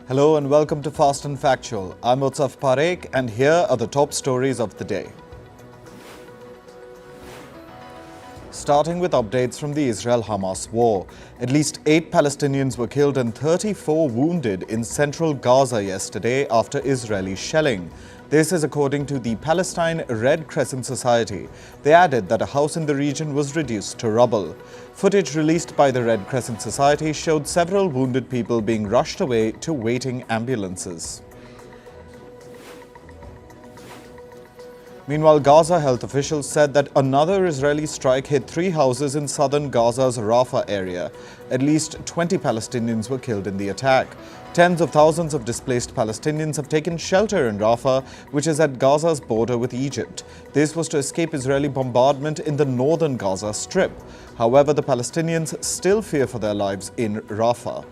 Hello and welcome to Fast and Factual. I'm Utsaf Parekh and here are the top stories of the day. Starting with updates from the Israel-Hamas war. At least 8 Palestinians were killed and 34 wounded in central Gaza yesterday after Israeli shelling. This is according to the Palestine Red Crescent Society. They added that a house in the region was reduced to rubble. Footage released by the Red Crescent Society showed several wounded people being rushed away to waiting ambulances. Meanwhile, Gaza health officials said that another Israeli strike hit 3 houses in southern Gaza's Rafah area. At least 20 Palestinians were killed in the attack. Tens of thousands of displaced Palestinians have taken shelter in Rafah, which is at Gaza's border with Egypt. This was to escape Israeli bombardment in the northern Gaza Strip. However, the Palestinians still fear for their lives in Rafah.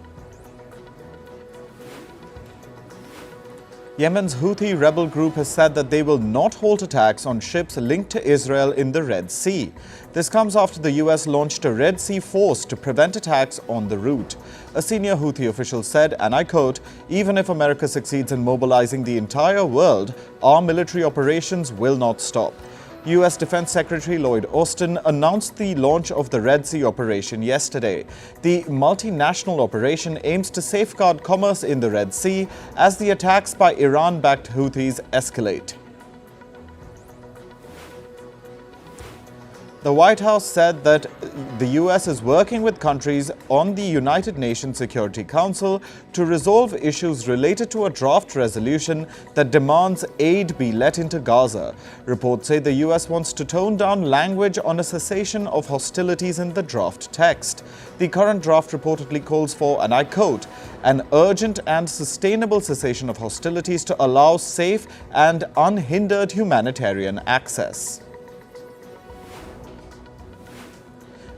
Yemen's Houthi rebel group has said that they will not halt attacks on ships linked to Israel in the Red Sea. This comes after the US launched a Red Sea force to prevent attacks on the route. A senior Houthi official said, and I quote, "Even if America succeeds in mobilizing the entire world, our military operations will not stop." US Defense Secretary Lloyd Austin announced the launch of the Red Sea operation yesterday. The multinational operation aims to safeguard commerce in the Red Sea as the attacks by Iran-backed Houthis escalate. The White House said that the US is working with countries on the United Nations Security Council to resolve issues related to a draft resolution that demands aid be let into Gaza. Reports say the US wants to tone down language on a cessation of hostilities in the draft text. The current draft reportedly calls for, and I quote, "an urgent and sustainable cessation of hostilities to allow safe and unhindered humanitarian access."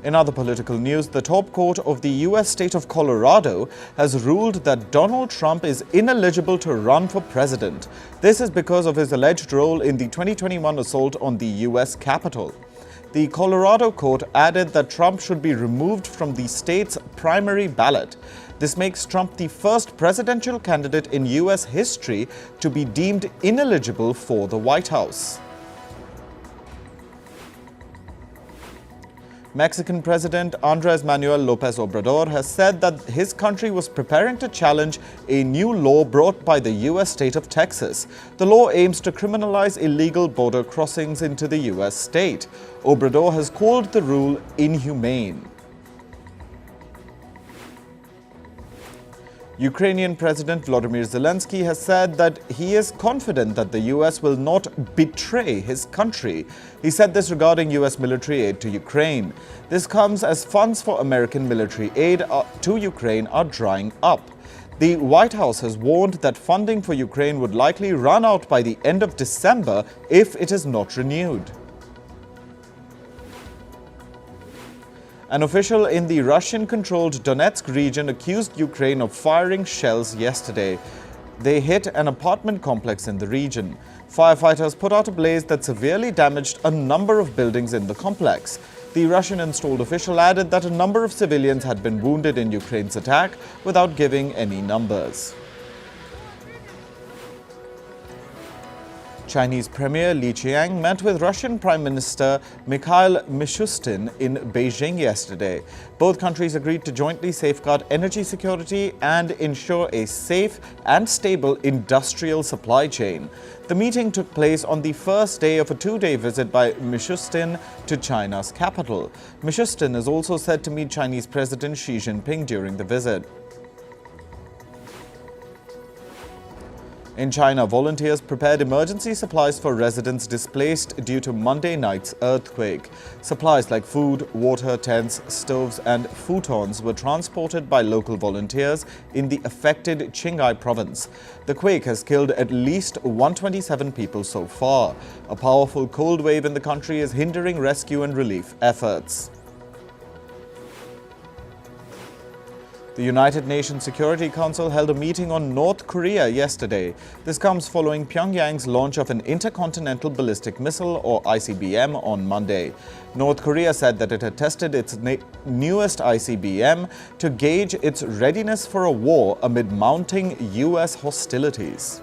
In other political news, the top court of the US state of Colorado has ruled that Donald Trump is ineligible to run for president. This is because of his alleged role in the 2021 assault on the US Capitol. The Colorado court added that Trump should be removed from the state's primary ballot. This makes Trump the first presidential candidate in US history to be deemed ineligible for the White House. Mexican President Andrés Manuel López Obrador has said that his country was preparing to challenge a new law brought by the US state of Texas. The law aims to criminalize illegal border crossings into the US state. Obrador has called the rule inhumane. Ukrainian President Volodymyr Zelensky has said that he is confident that the US will not betray his country. He said this regarding US military aid to Ukraine. This comes as funds for American military aid to Ukraine are drying up. The White House has warned that funding for Ukraine would likely run out by the end of December if it is not renewed. An official in the Russian-controlled Donetsk region accused Ukraine of firing shells yesterday. They hit an apartment complex in the region. Firefighters put out a blaze that severely damaged a number of buildings in the complex. The Russian-installed official added that a number of civilians had been wounded in Ukraine's attack without giving any numbers. Chinese Premier Li Qiang met with Russian Prime Minister Mikhail Mishustin in Beijing yesterday. Both countries agreed to jointly safeguard energy security and ensure a safe and stable industrial supply chain. The meeting took place on the first day of a 2-day visit by Mishustin to China's capital. Mishustin is also said to meet Chinese President Xi Jinping during the visit. In China, volunteers prepared emergency supplies for residents displaced due to Monday night's earthquake. Supplies like food, water, tents, stoves and futons were transported by local volunteers in the affected Qinghai province. The quake has killed at least 127 people so far. A powerful cold wave in the country is hindering rescue and relief efforts. The United Nations Security Council held a meeting on North Korea yesterday. This comes following Pyongyang's launch of an intercontinental ballistic missile, or ICBM, on Monday. North Korea said that it had tested its newest ICBM to gauge its readiness for a war amid mounting US hostilities.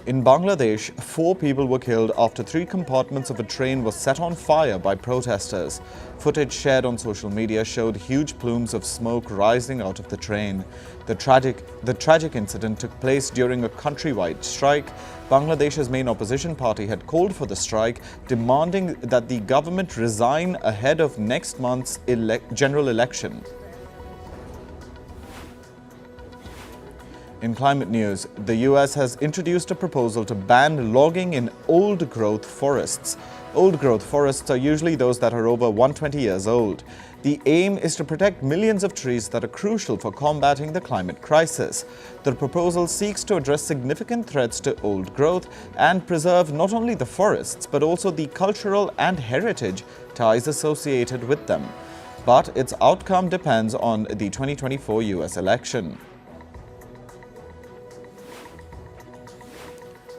In Bangladesh, 4 people were killed after 3 compartments of a train were set on fire by protesters. Footage shared on social media showed huge plumes of smoke rising out of the train. The tragic incident took place during a countrywide strike. Bangladesh's main opposition party had called for the strike, demanding that the government resign ahead of next month's general election. In climate news, the US has introduced a proposal to ban logging in old-growth forests. Old-growth forests are usually those that are over 120 years old. The aim is to protect millions of trees that are crucial for combating the climate crisis. The proposal seeks to address significant threats to old growth and preserve not only the forests but also the cultural and heritage ties associated with them. But its outcome depends on the 2024 US election.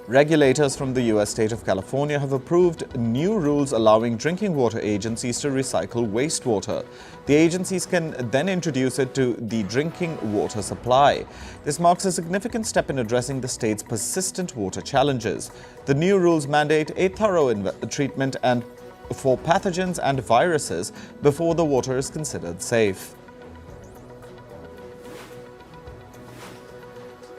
Regulators from the US state of California have approved new rules allowing drinking water agencies to recycle wastewater. The agencies can then introduce it to the drinking water supply. This marks a significant step in addressing the state's persistent water challenges. The new rules mandate a thorough treatment for pathogens and viruses before the water is considered safe.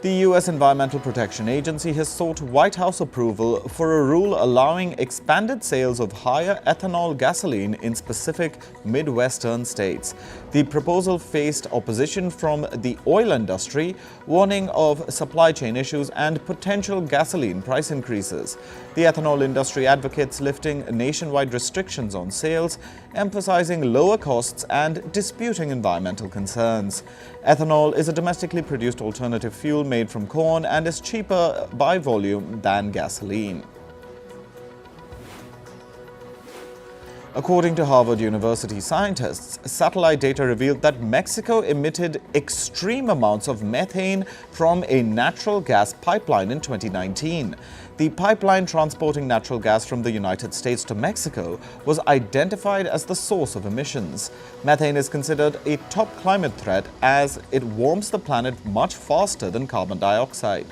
The U.S. Environmental Protection Agency has sought White House approval for a rule allowing expanded sales of higher ethanol gasoline in specific Midwestern states. The proposal faced opposition from the oil industry, warning of supply chain issues and potential gasoline price increases. The ethanol industry advocates lifting nationwide restrictions on sales, emphasizing lower costs and disputing environmental concerns. Ethanol is a domestically produced alternative fuel made from corn and is cheaper by volume than gasoline. According to Harvard University scientists, satellite data revealed that Mexico emitted extreme amounts of methane from a natural gas pipeline in 2019. The pipeline transporting natural gas from the United States to Mexico was identified as the source of emissions. Methane is considered a top climate threat as it warms the planet much faster than carbon dioxide.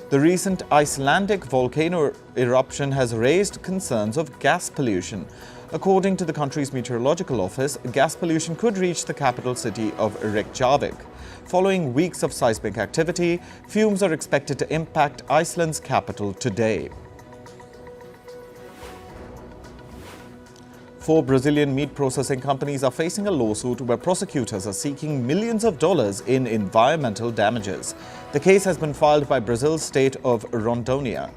The recent Icelandic volcano eruption has raised concerns of gas pollution. According to the country's meteorological office, gas pollution could reach the capital city of Reykjavik. Following weeks of seismic activity, fumes are expected to impact Iceland's capital today. 4 Brazilian meat processing companies are facing a lawsuit where prosecutors are seeking millions of dollars in environmental damages. The case has been filed by Brazil's state of Rondônia.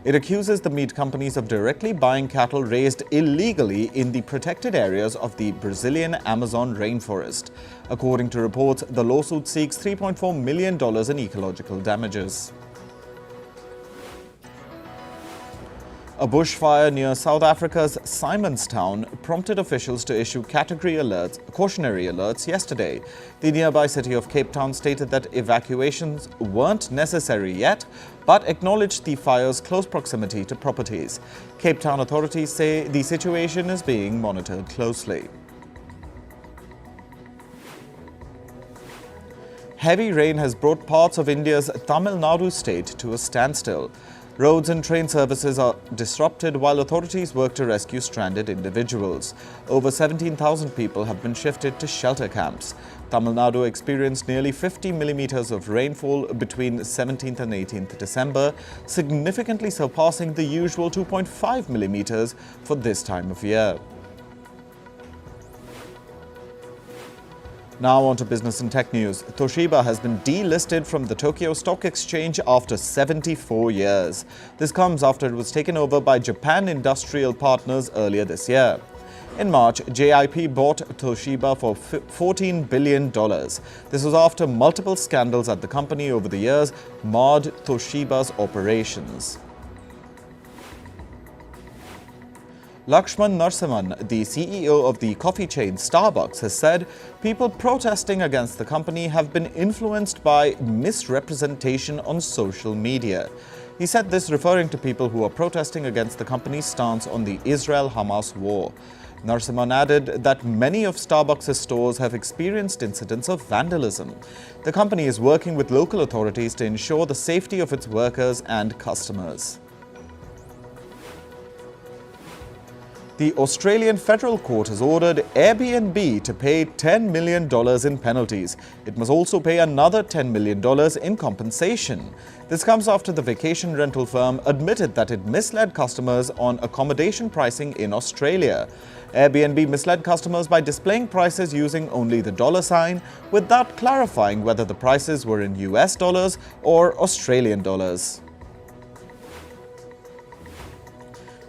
It accuses the meat companies of directly buying cattle raised illegally in the protected areas of the Brazilian Amazon rainforest. According to reports, the lawsuit seeks $3.4 million in ecological damages. A bushfire near South Africa's Simonstown prompted officials to issue cautionary alerts yesterday. The nearby city of Cape Town stated that evacuations weren't necessary yet, but acknowledged the fire's close proximity to properties. Cape Town authorities say the situation is being monitored closely. Heavy rain has brought parts of India's Tamil Nadu state to a standstill. Roads and train services are disrupted while authorities work to rescue stranded individuals. Over 17,000 people have been shifted to shelter camps. Tamil Nadu experienced nearly 50 millimeters of rainfall between 17th and 18th December, significantly surpassing the usual 2.5 millimeters for this time of year. Now on to business and tech news. Toshiba has been delisted from the Tokyo Stock Exchange after 74 years. This comes after it was taken over by Japan Industrial Partners earlier this year. In March, JIP bought Toshiba for $14 billion. This was after multiple scandals at the company over the years marred Toshiba's operations. Lakshman Narasimhan, the CEO of the coffee chain Starbucks, has said people protesting against the company have been influenced by misrepresentation on social media. He said this referring to people who are protesting against the company's stance on the Israel-Hamas war. Narasimhan added that many of Starbucks' stores have experienced incidents of vandalism. The company is working with local authorities to ensure the safety of its workers and customers. The Australian Federal Court has ordered Airbnb to pay $10 million in penalties. It must also pay another $10 million in compensation. This comes after the vacation rental firm admitted that it misled customers on accommodation pricing in Australia. Airbnb misled customers by displaying prices using only the dollar sign, without clarifying whether the prices were in US dollars or Australian dollars.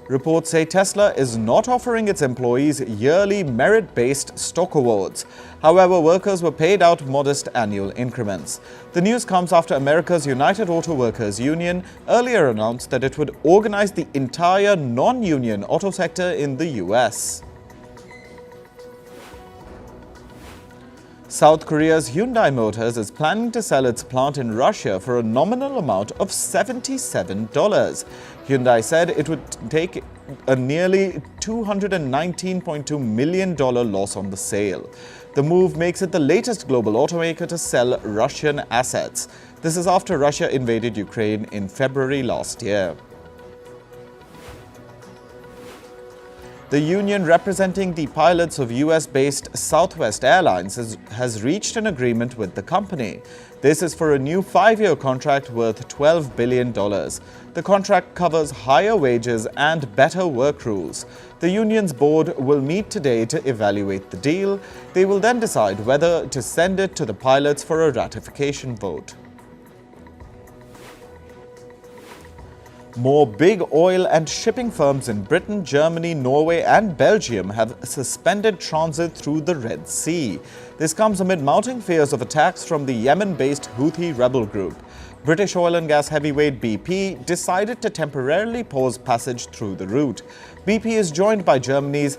Reports say Tesla is not offering its employees yearly merit-based stock awards. However, workers were paid out modest annual increments. The news comes after America's United Auto Workers Union earlier announced that it would organize the entire non-union auto sector in the US. South Korea's Hyundai Motors is planning to sell its plant in Russia for a nominal amount of $77. Hyundai said it would take a nearly $219.2 million loss on the sale. The move makes it the latest global automaker to sell Russian assets. This is after Russia invaded Ukraine in February last year. The union representing the pilots of US-based Southwest Airlines has reached an agreement with the company. This is for a new 5-year contract worth $12 billion. The contract covers higher wages and better work rules. The union's board will meet today to evaluate the deal. They will then decide whether to send it to the pilots for a ratification vote. More big oil and shipping firms in Britain, Germany, Norway and Belgium have suspended transit through the Red Sea. This comes amid mounting fears of attacks from the Yemen-based Houthi rebel group. British oil and gas heavyweight BP decided to temporarily pause passage through the route. BP is joined by Germany's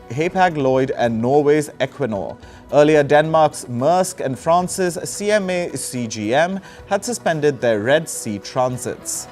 Hapag-Lloyd and Norway's Equinor. Earlier, Denmark's Maersk and France's CMA CGM had suspended their Red Sea transits.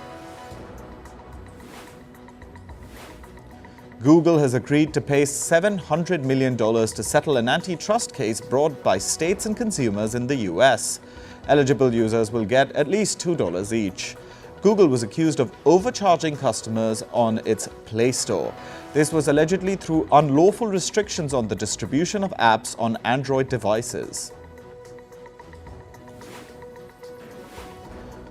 Google has agreed to pay $700 million to settle an antitrust case brought by states and consumers in the US. Eligible users will get at least $2 each. Google was accused of overcharging customers on its Play Store. This was allegedly through unlawful restrictions on the distribution of apps on Android devices.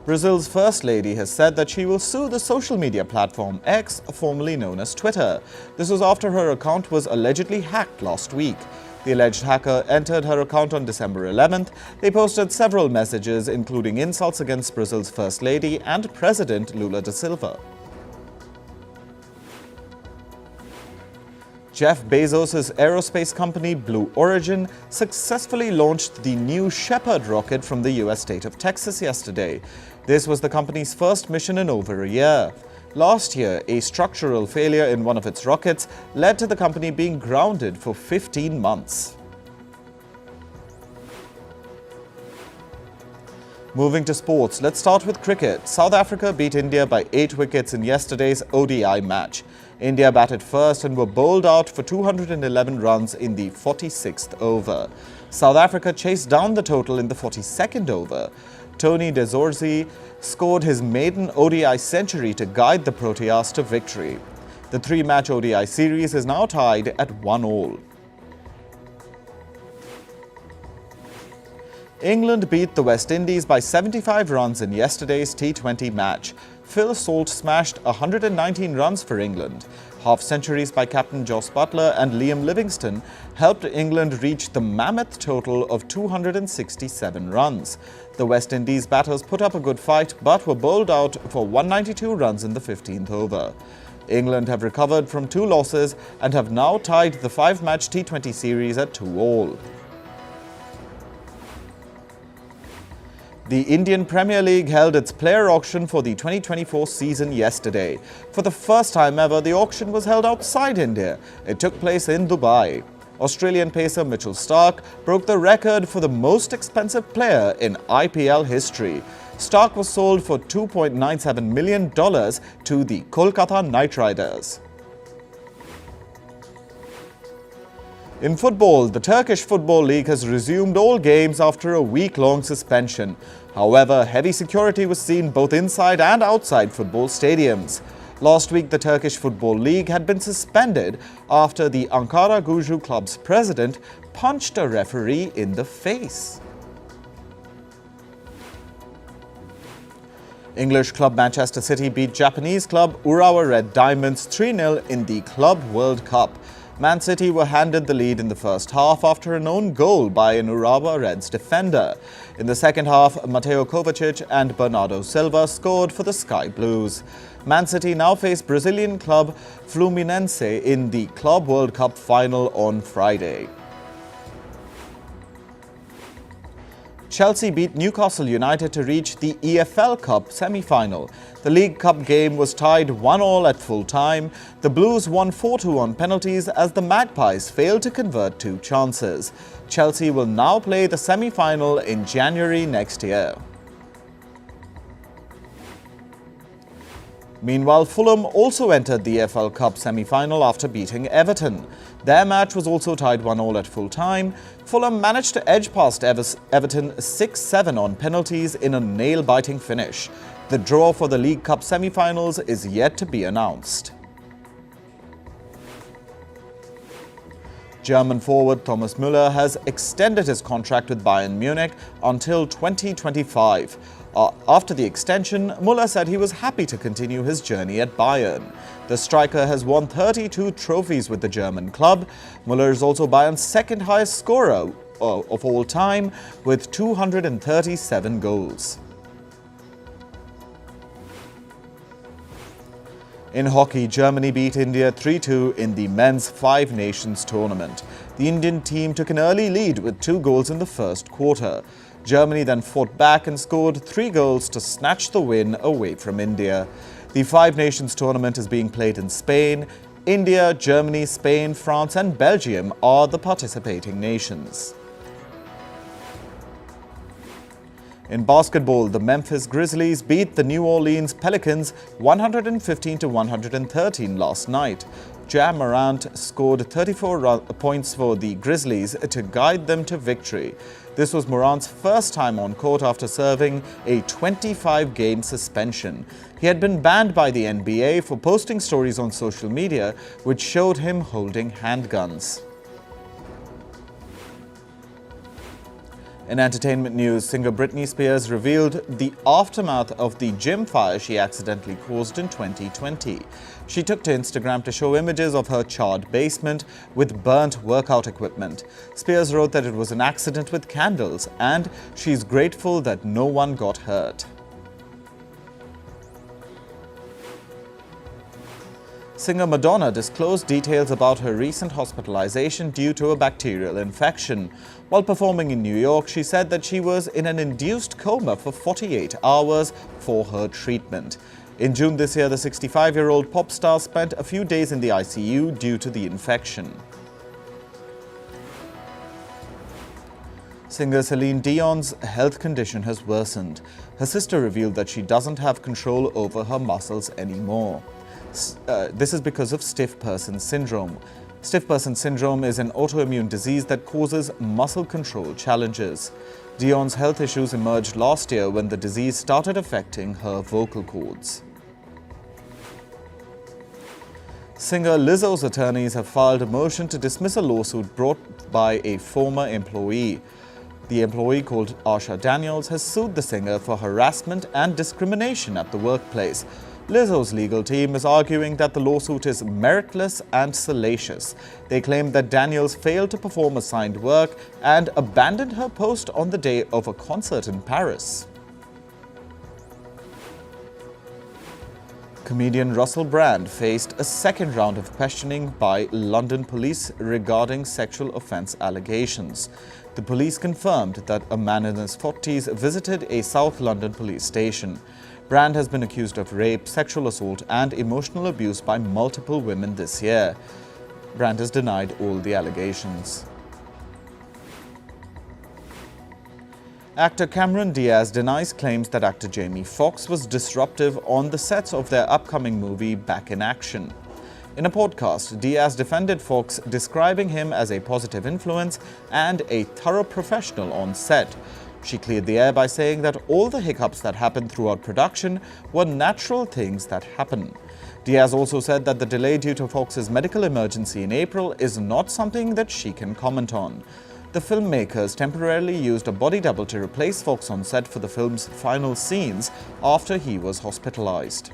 Brazil's First Lady has said that she will sue the social media platform X, formerly known as Twitter. This was after her account was allegedly hacked last week. The alleged hacker entered her account on December 11th. They posted several messages, including insults against Brazil's First Lady and President Lula da Silva. Jeff Bezos' aerospace company Blue Origin successfully launched the New Shepard rocket from the US state of Texas yesterday. This was the company's first mission in over a year. Last year, a structural failure in one of its rockets led to the company being grounded for 15 months. Moving to sports, let's start with cricket. South Africa beat India by 8 wickets in yesterday's ODI match. India batted first and were bowled out for 211 runs in the 46th over. South Africa chased down the total in the 42nd over. Tony de Zorzi scored his maiden ODI century to guide the Proteas to victory. The 3-match ODI series is now tied at 1-all. England beat the West Indies by 75 runs in yesterday's T20 match. Phil Salt smashed 119 runs for England. Half-centuries by captain Jos Buttler and Liam Livingstone helped England reach the mammoth total of 267 runs. The West Indies batters put up a good fight but were bowled out for 192 runs in the 15th over. England have recovered from 2 losses and have now tied the 5-match T20 series at 2-all. The Indian Premier League held its player auction for the 2024 season yesterday. For the first time ever, the auction was held outside India. It took place in Dubai. Australian pacer Mitchell Starc broke the record for the most expensive player in IPL history. Starc was sold for $2.97 million to the Kolkata Knight Riders. In football, the Turkish Football League has resumed all games after a week-long suspension. However, heavy security was seen both inside and outside football stadiums. Last week, the Turkish Football League had been suspended after the Ankara Gucu club's president punched a referee in the face. English club Manchester City beat Japanese club Urawa Red Diamonds 3-0 in the Club World Cup. Man City were handed the lead in the first half after an own goal by an Urawa Reds defender. In the second half, Mateo Kovacic and Bernardo Silva scored for the Sky Blues. Man City now face Brazilian club Fluminense in the Club World Cup final on Friday. Chelsea beat Newcastle United to reach the EFL Cup semi-final. The League Cup game was tied 1-1 at full time. The Blues won 4-2 on penalties as the Magpies failed to convert 2 chances. Chelsea will now play the semi-final in January next year. Meanwhile, Fulham also entered the EFL Cup semi-final after beating Everton. Their match was also tied 1-1 at full time. Fulham managed to edge past Everton 6-7 on penalties in a nail-biting finish. The draw for the League Cup semi-finals is yet to be announced. German forward Thomas Müller has extended his contract with Bayern Munich until 2025. After the extension, Müller said he was happy to continue his journey at Bayern. The striker has won 32 trophies with the German club. Müller is also Bayern's second highest scorer of all time with 237 goals. In hockey, Germany beat India 3-2 in the men's Five Nations tournament. The Indian team took an early lead with 2 goals in the first quarter. Germany then fought back and scored 3 goals to snatch the win away from India. The Five Nations tournament is being played in Spain. India, Germany, Spain, France and Belgium are the participating nations. In basketball, the Memphis Grizzlies beat the New Orleans Pelicans 115-113 last night. Ja Morant scored 34 points for the Grizzlies to guide them to victory. This was Morant's first time on court after serving a 25-game suspension. He had been banned by the NBA for posting stories on social media which showed him holding handguns. In entertainment news, singer Britney Spears revealed the aftermath of the gym fire she accidentally caused in 2020. She took to Instagram to show images of her charred basement with burnt workout equipment. Spears wrote that it was an accident with candles and she's grateful that no one got hurt. Singer Madonna disclosed details about her recent hospitalization due to a bacterial infection. While performing in New York, she said that she was in an induced coma for 48 hours for her treatment. In June this year, the 65-year-old pop star spent a few days in the ICU due to the infection. Singer Celine Dion's health condition has worsened. Her sister revealed that she doesn't have control over her muscles anymore. This is because of stiff person syndrome. Stiff person syndrome is an autoimmune disease that causes muscle control challenges. Dion's health issues emerged last year when the disease started affecting her vocal cords. Singer Lizzo's attorneys have filed a motion to dismiss a lawsuit brought by a former employee. The employee, called Asha Daniels, has sued the singer for harassment and discrimination at the workplace. Lizzo's legal team is arguing that the lawsuit is meritless and salacious. They claim that Daniels failed to perform assigned work and abandoned her post on the day of a concert in Paris. Comedian Russell Brand faced a second round of questioning by London police regarding sexual offence allegations. The police confirmed that a man in his 40s visited a South London police station. Brand has been accused of rape, sexual assault and emotional abuse by multiple women this year. Brand has denied all the allegations. Actor Cameron Diaz denies claims that actor Jamie Foxx was disruptive on the sets of their upcoming movie Back in Action. In a podcast, Diaz defended Foxx, describing him as a positive influence and a thorough professional on set. She cleared the air by saying that all the hiccups that happened throughout production were natural things that happen. Diaz also said that the delay due to Foxx's medical emergency in April is not something that she can comment on. The filmmakers temporarily used a body double to replace Foxx on set for the film's final scenes after he was hospitalized.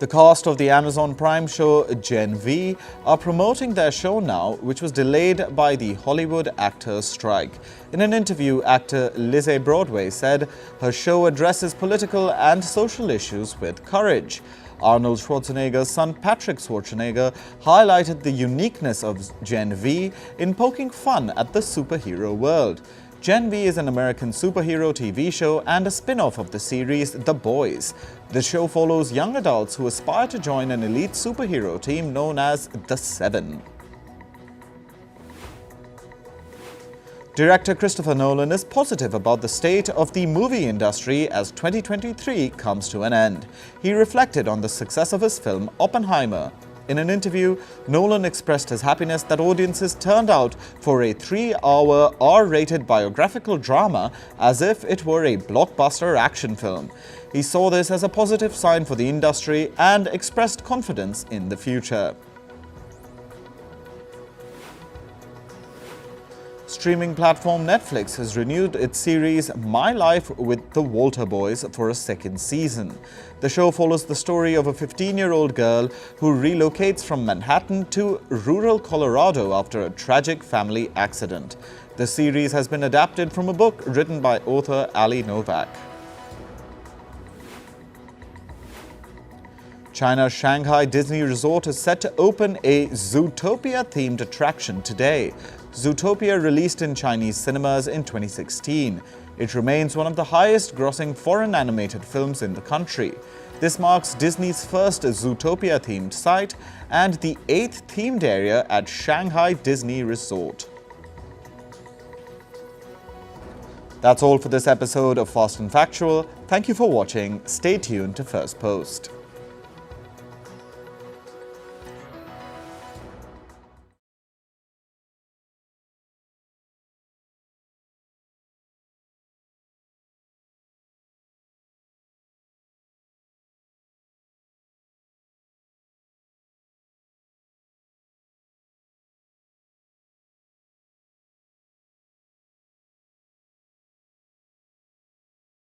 The cast of the Amazon Prime show Gen V are promoting their show now, which was delayed by the Hollywood actors' strike. In an interview, actor Lizzie Broadway said her show addresses political and social issues with courage. Arnold Schwarzenegger's son Patrick Schwarzenegger highlighted the uniqueness of Gen V in poking fun at the superhero world. Gen V is an American superhero TV show and a spin-off of the series The Boys. The show follows young adults who aspire to join an elite superhero team known as The Seven. Director Christopher Nolan is positive about the state of the movie industry as 2023 comes to an end. He reflected on the success of his film Oppenheimer. In an interview, Nolan expressed his happiness that audiences turned out for a 3-hour R-rated biographical drama as if it were a blockbuster action film. He saw this as a positive sign for the industry and expressed confidence in the future. Streaming platform Netflix has renewed its series My Life with the Walter Boys for a second season. The show follows the story of a 15-year-old girl who relocates from Manhattan to rural Colorado after a tragic family accident. The series has been adapted from a book written by author Ali Novak. China's Shanghai Disney Resort is set to open a Zootopia-themed attraction today. Zootopia released in Chinese cinemas in 2016. It remains one of the highest-grossing foreign animated films in the country. This marks Disney's first Zootopia-themed site and the 8th themed area at Shanghai Disney Resort. That's all for this episode of Fast and Factual. Thank you for watching. Stay tuned to Firstpost.